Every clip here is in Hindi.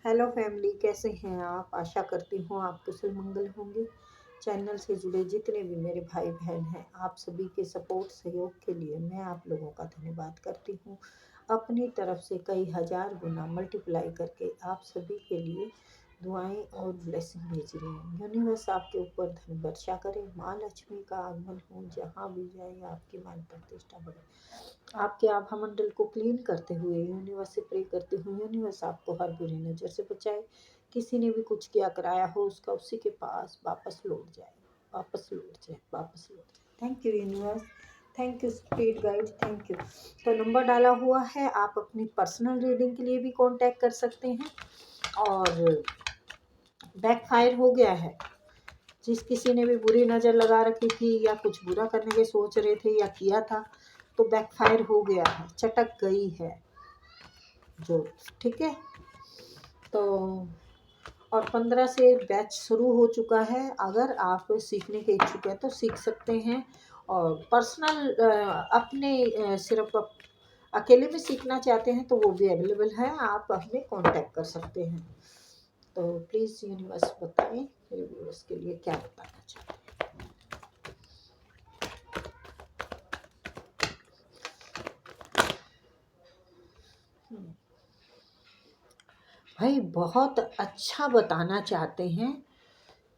हेलो फैमिली, कैसे हैं आप? आशा करती हूँ आप कुशल मंगल होंगे। चैनल से जुड़े जितने भी मेरे भाई बहन हैं, आप सभी के सपोर्ट सहयोग के लिए मैं आप लोगों का धन्यवाद करती हूँ। अपनी तरफ से कई हजार गुना मल्टीप्लाई करके आप सभी के लिए दुआएं और ब्लेसिंग भेज रही हूँ। यूनिवर्स आपके ऊपर धन वर्षा करे, माँ लक्ष्मी का आगमन हो, जहाँ भी जाए आपकी मान प्रतिष्ठा बढ़े। आपके आभा मंडल को क्लीन करते हुए यूनिवर्स से प्रे करते हुए यूनिवर्स आपको हर बुरी नज़र से बचाए। किसी ने भी कुछ किया कराया हो उसका उसी के पास वापस लौट जाए, वापस लौट जाए, वापस लौट जाए। Thank you universe, thank you spirit guide, thank you. तो नंबर डाला हुआ है, आप अपनी पर्सनल रीडिंग के लिए भी कांटेक्ट कर सकते हैं। और बैकफायर हो गया है, जिस किसी ने भी बुरी नज़र लगा रखी थी या कुछ बुरा करने के सोच रहे थे या किया था, तो बैकफायर हो गया है, चटक गई है जो, ठीक है। तो और 15 से बैच शुरू हो चुका है। अगर आप सीखने के इच्छुक हैं तो सीख सकते हैं। और पर्सनल अपने सिर्फ अकेले में सीखना चाहते हैं तो वो भी अवेलेबल है, आप हमें कांटेक्ट कर सकते हैं। तो प्लीज़ यूनिवर्स बताएं मेरे व्यूअर्स के लिए क्या बताना चाहते हैं। भाई बहुत अच्छा बताना चाहते हैं।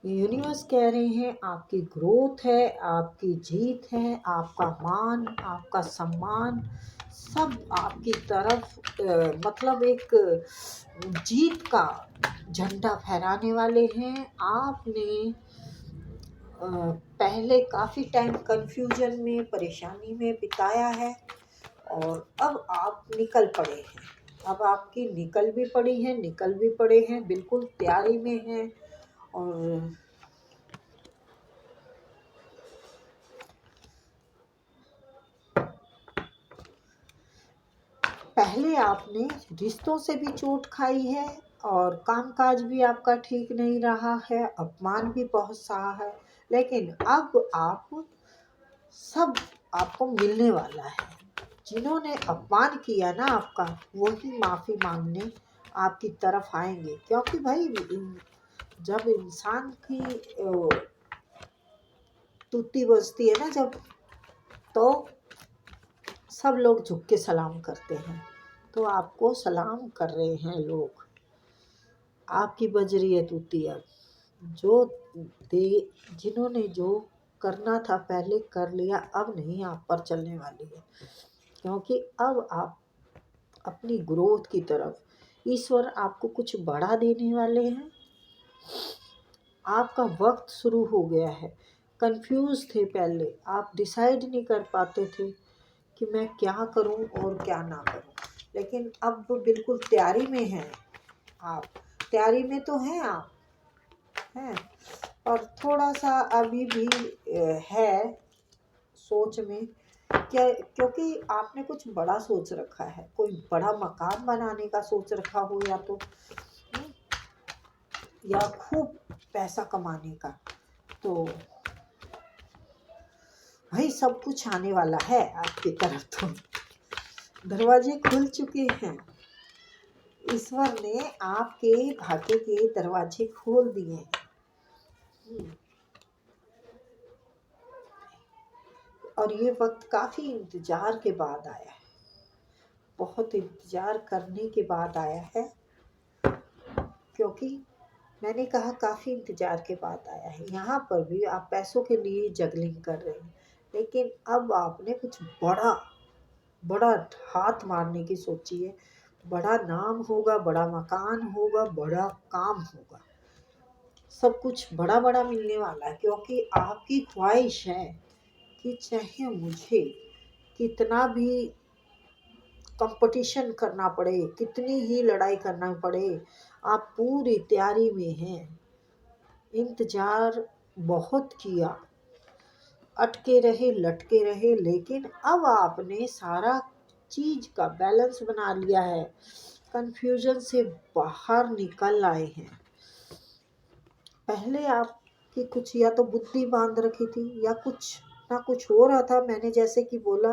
यूनिवर्स कह रहे हैं आपकी ग्रोथ है, आपकी जीत है, आपका मान, आपका सम्मान सब आपकी तरफ मतलब एक जीत का झंडा फहराने वाले हैं। आपने पहले काफ़ी टाइम कंफ्यूजन में, परेशानी में बिताया है और अब आप निकल पड़े हैं। अब आपकी निकल भी पड़ी है, निकल भी पड़े हैं, बिल्कुल तैयारी में हैं। और पहले आपने रिश्तों से भी चोट खाई है और कामकाज भी आपका ठीक नहीं रहा है, अपमान भी बहुत सहा है, लेकिन अब आप सब आपको मिलने वाला है। जिन्होंने अपमान किया ना आपका, वही माफ़ी मांगने आपकी तरफ आएंगे। क्योंकि भाई जब इंसान की तुत्ती बजती है ना जब, तो सब लोग झुक के सलाम करते हैं। तो आपको सलाम कर रहे हैं लोग, आपकी बज रही है तुत्ती। अब जो दे जिन्होंने जो करना था पहले कर लिया, अब नहीं आप पर चलने वाली है। क्योंकि अब आप अपनी ग्रोथ की तरफ, ईश्वर आपको कुछ बड़ा देने वाले हैं। आपका वक्त शुरू हो गया है। कंफ्यूज थे पहले, आप डिसाइड नहीं कर पाते थे कि मैं क्या करूं और क्या ना करूं, लेकिन अब बिल्कुल तैयारी में हैं आप। तैयारी में तो हैं आप, हैं। और थोड़ा सा अभी भी है सोच में, क्या, क्योंकि आपने कुछ बड़ा सोच रखा है, कोई बड़ा मकान बनाने का सोच रखा हो, या तो या खूब पैसा कमाने का। तो भाई सब कुछ आने वाला है आपकी तरफ, तो दरवाजे खुल चुके हैं। ईश्वर ने आपके भाग्य के दरवाजे खोल दिए हैं। और ये वक्त काफ़ी इंतज़ार के बाद आया है, बहुत इंतज़ार करने के बाद आया है। क्योंकि मैंने कहा काफ़ी इंतज़ार के बाद आया है। यहाँ पर भी आप पैसों के लिए जगलिंग कर रहे हैं, लेकिन अब आपने कुछ बड़ा बड़ा हाथ मारने की सोची है। बड़ा नाम होगा, बड़ा मकान होगा, बड़ा काम होगा, सब कुछ बड़ा बड़ा मिलने वाला है। क्योंकि आपकी ख्वाहिश है कि चाहे मुझे कितना भी कंपटीशन करना पड़े, कितनी ही लड़ाई करना पड़े, आप पूरी तैयारी में हैं। इंतज़ार बहुत किया, अटके रहे, लटके रहे, लेकिन अब आपने सारा चीज़ का बैलेंस बना लिया है। कंफ्यूजन से बाहर निकल आए हैं। पहले आपकी कुछ या तो बुद्धि बांध रखी थी या कुछ ना कुछ हो रहा था। मैंने जैसे कि बोला,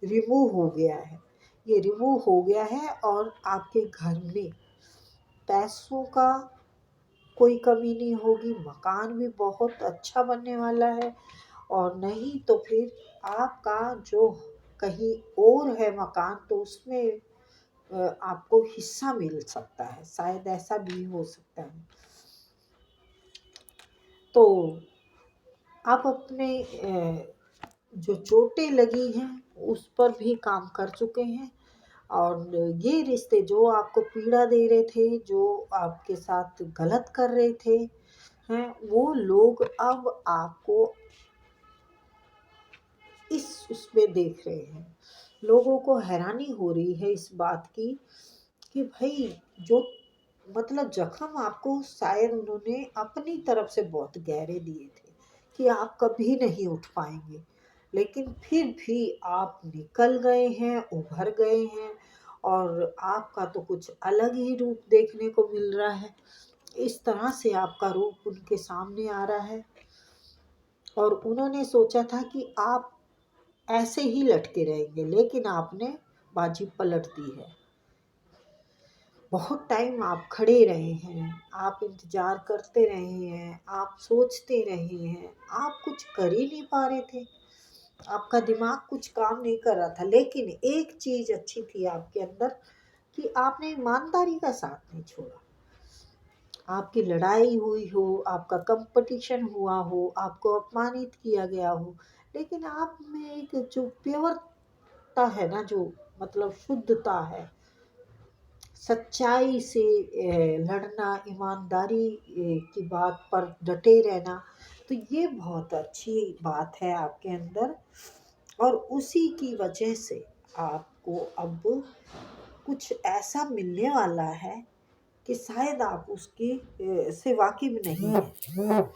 रिमूव हो गया है, ये रिमूव हो गया है। और आपके घर में पैसों का कोई कमी नहीं होगी, मकान भी बहुत अच्छा बनने वाला है। और नहीं तो फिर आपका जो कहीं और है मकान, तो उसमें आपको हिस्सा मिल सकता है, शायद ऐसा भी हो सकता है। तो आप अपने जो चोटें लगी हैं उस पर भी काम कर चुके हैं, और ये रिश्ते जो आपको पीड़ा दे रहे थे, जो आपके साथ गलत कर रहे थे हैं, वो लोग अब आपको इस उसमें देख रहे हैं। लोगों को हैरानी हो रही है इस बात की कि भाई जो मतलब जख्म आपको शायद उन्होंने अपनी तरफ से बहुत गहरे दिए थे कि आप कभी नहीं उठ पाएंगे, लेकिन फिर भी आप निकल गए हैं, उभर गए हैं, और आपका तो कुछ अलग ही रूप देखने को मिल रहा है। इस तरह से आपका रूप उनके सामने आ रहा है, और उन्होंने सोचा था कि आप ऐसे ही लटके रहेंगे, लेकिन आपने बाजी पलट दी है। बहुत टाइम आप खड़े रहे हैं, आप इंतजार करते रहे हैं, आप सोचते रहे हैं, आप कुछ कर ही नहीं पा रहे थे, आपका दिमाग कुछ काम नहीं कर रहा था। लेकिन एक चीज अच्छी थी आपके अंदर कि आपने ईमानदारी का साथ नहीं छोड़ा। आपकी लड़ाई हुई हो, आपका कंपटीशन हुआ हो, आपको अपमानित किया गया हो, लेकिन आप में एक जो प्योरता है ना, जो मतलब शुद्धता है, सच्चाई से लड़ना, ईमानदारी की बात पर डटे रहना, तो ये बहुत अच्छी बात है आपके अंदर। और उसी की वजह से आपको अब कुछ ऐसा मिलने वाला है कि शायद आप उसकी से वाकिफ नहीं है,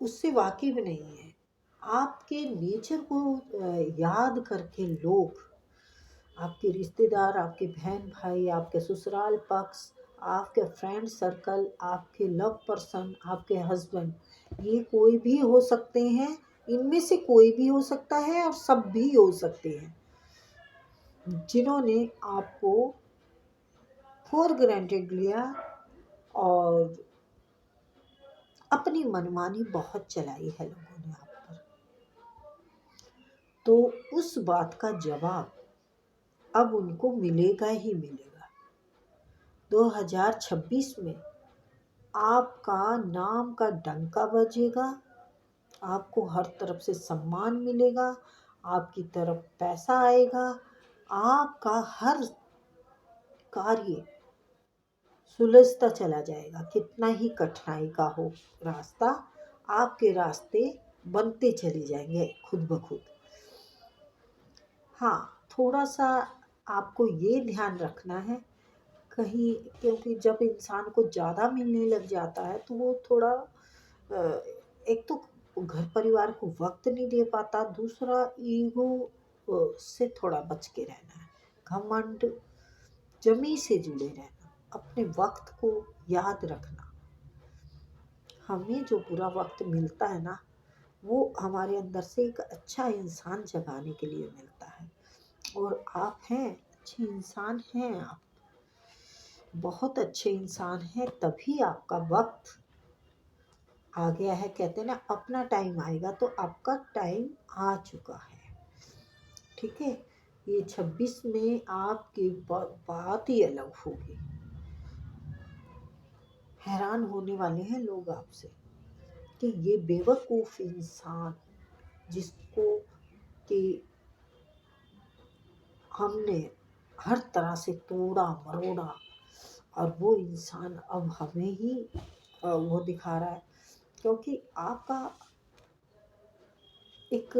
उससे वाकिफ नहीं है। आपके नेचर को याद करके लोग, आपके रिश्तेदार, आपके बहन भाई, आपके ससुराल पक्ष, आपके फ्रेंड सर्कल, आपके लव पर्सन, आपके हस्बैंड, ये कोई भी हो सकते हैं, इनमें से कोई भी हो सकता है और सब भी हो सकते हैं, जिन्होंने आपको फॉर ग्रांटेड लिया और अपनी मनमानी बहुत चलाई है लोगों ने आप पर। तो उस बात का जवाब अब उनको मिलेगा ही मिलेगा। 2026 में आपका नाम का डंका बजेगा, आपको हर तरफ से सम्मान मिलेगा, आपकी तरफ पैसा आएगा, आपका हर कार्य सुलझता चला जाएगा। कितना ही कठिनाई का हो रास्ता, आपके रास्ते बनते चले जाएंगे खुद ब खुद। हाँ, थोड़ा सा आपको ये ध्यान रखना है कहीं, क्योंकि जब इंसान को ज़्यादा मिलने लग जाता है तो वो थोड़ा एक तो घर परिवार को वक्त नहीं दे पाता, दूसरा ईगो से थोड़ा बच के रहना है, घमंड जमी से जुड़े रहना, अपने वक्त को याद रखना। हमें जो बुरा वक्त मिलता है ना, वो हमारे अंदर से एक अच्छा इंसान जगाने के लिए मिलता है, और आप हैं, अच्छे इंसान हैं, आप बहुत अच्छे इंसान हैं, तभी आपका वक्त आ गया है। कहते हैं ना, अपना टाइम आएगा, तो आपका टाइम आ चुका है। ठीक है, ये 26 में आपकी बात ही अलग होगी। हैरान होने वाले हैं लोग आपसे कि ये बेवकूफ़ इंसान जिसको कि हमने हर तरह से तोड़ा मरोड़ा, और वो इंसान अब हमें ही वो दिखा रहा है, क्योंकि आपका एक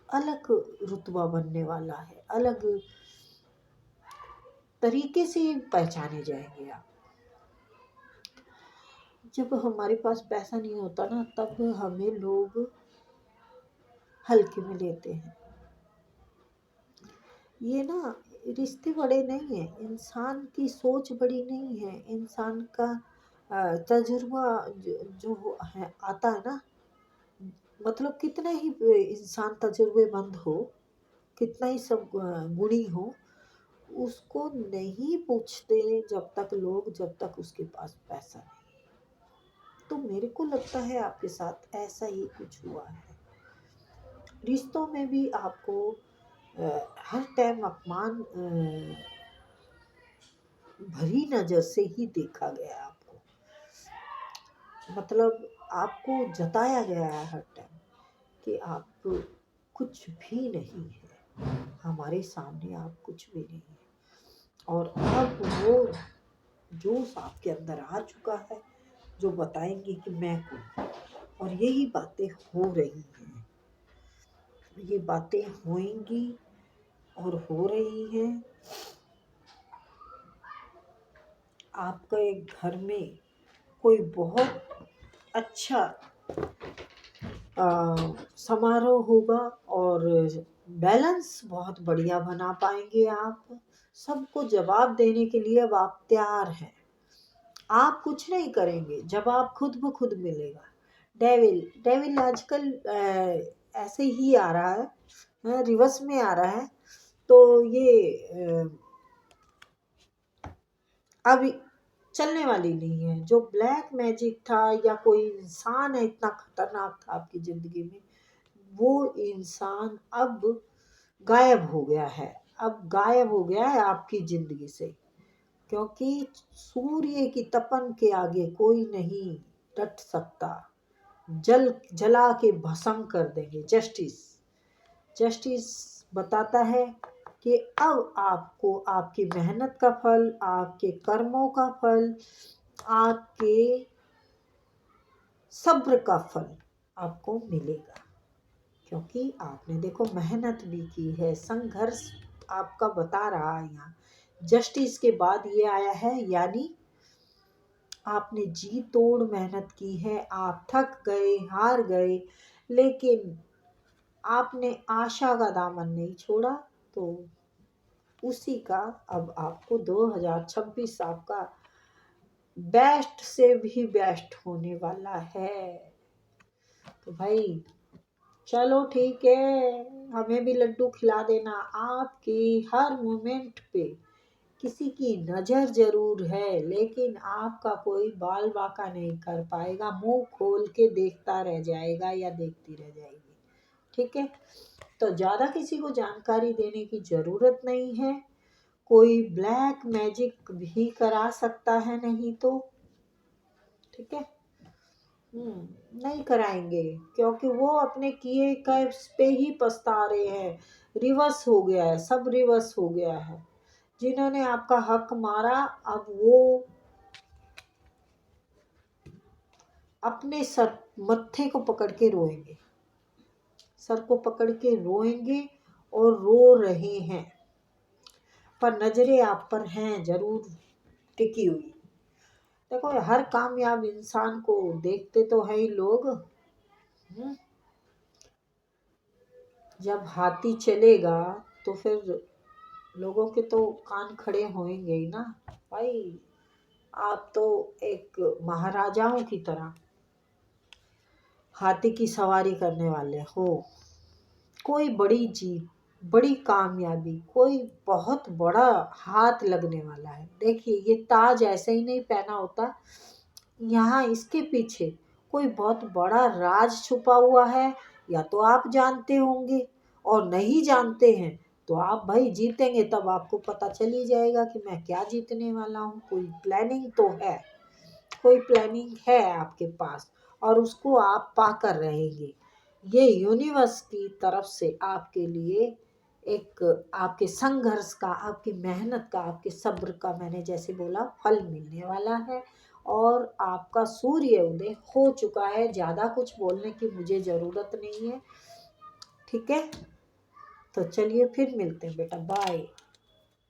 अलग रुतबा बनने वाला है, अलग तरीके से पहचाने जाएंगे आप। जब हमारे पास पैसा नहीं होता ना, तब हमें लोग हल्के में लेते हैं। ये ना रिश्ते बड़े नहीं हैं, इंसान की सोच बड़ी नहीं है, इंसान का तजुर्बा जो है आता है ना, मतलब कितना ही इंसान तजुर्बेमंद हो, कितना ही सब गुणी हो, उसको नहीं पूछते जब तक उसके पास पैसा नहीं। तो मेरे को लगता है आपके साथ ऐसा ही कुछ हुआ है। रिश्तों में भी आपको हर टाइम अपमान भरी नजर से ही देखा गया आपको, मतलब आपको जताया गया है हर टाइम कि आप कुछ भी नहीं है, हमारे सामने आप कुछ भी नहीं है। और अब वो जोश आपके अंदर आ चुका है जो बताएंगे कि मैं हूँ, और यही बातें हो रही हैं, ये बातें होंगी और हो रही हैं। आपके घर में कोई बहुत अच्छा समारोह होगा और बैलेंस बहुत बढ़िया बना पाएंगे आप। सबको जवाब देने के लिए अब आप तैयार हैं। आप कुछ नहीं करेंगे जब आप खुद ब खुद मिलेगा। डेविल आजकल ऐसे ही आ रहा है, रिवर्स में आ रहा है। तो ये अब चलने वाली नहीं है। जो ब्लैक मैजिक था या कोई इंसान है इतना खतरनाक था आपकी जिंदगी में, वो इंसान अब गायब हो गया है। अब गायब हो गया है आपकी जिंदगी से, क्योंकि सूर्य की तपन के आगे कोई नहीं डट सकता। जला के भस्म कर देंगे। जस्टिस बताता है कि अब आपको आपकी मेहनत का फल, आपके कर्मों का फल, आपके सब्र का फल आपको मिलेगा, क्योंकि आपने देखो मेहनत भी की है, संघर्ष आपका बता रहा है यहाँ। जस्टिस के बाद ये आया है, यानी आपने जी तोड़ मेहनत की है, आप थक गए, हार गए, लेकिन आपने आशा का दामन नहीं छोड़ा। तो उसी का अब आपको 2026 आपका बेस्ट से भी बेस्ट होने वाला है। तो भाई चलो ठीक है, हमें भी लड्डू खिला देना। आपकी हर मोमेंट पे किसी की नज़र जरूर है, लेकिन आपका कोई बाल बाका नहीं कर पाएगा, मुंह खोल के देखता रह जाएगा या देखती रह जाएगी। ठीक है, तो ज़्यादा किसी को जानकारी देने की ज़रूरत नहीं है। कोई ब्लैक मैजिक भी करा सकता है, नहीं तो ठीक है। नहीं कराएंगे, क्योंकि वो अपने किए कर्ज पे ही पछता रहे हैं। रिवर्स हो गया है, सब रिवर्स हो गया है। जिन्होंने आपका हक मारा, अब वो अपने सर मत्थे को पकड़ के रोएंगे, सर को पकड़ के रोएंगे और रो रहे हैं। पर नजरें आप पर हैं जरूर टिकी हुई। देखो हर कामयाब इंसान को देखते तो है ही लोग। जब हाथी चलेगा तो फिर लोगों के तो कान खड़े होंगे ही ना भाई। आप तो एक महाराजाओं की तरह हाथी की सवारी करने वाले हो। कोई बड़ी जीत, बड़ी कामयाबी, कोई बहुत बड़ा हाथ लगने वाला है। देखिए ये ताज ऐसे ही नहीं पहना होता, यहाँ इसके पीछे कोई बहुत बड़ा राज छुपा हुआ है, या तो आप जानते होंगे, और नहीं जानते हैं तो आप भाई जीतेंगे तब आपको पता चल ही जाएगा कि मैं क्या जीतने वाला हूँ। कोई प्लानिंग तो है, कोई प्लानिंग है आपके पास, और उसको आप पाकर रहेंगे। ये यूनिवर्स की तरफ से आपके लिए एक आपके संघर्ष का, आपकी मेहनत का, आपके सब्र का, मैंने जैसे बोला, फल मिलने वाला है। और आपका सूर्य उदय हो चुका है। ज़्यादा कुछ बोलने की मुझे ज़रूरत नहीं है। ठीक है, तो चलिए फिर मिलते हैं बेटा, बाय।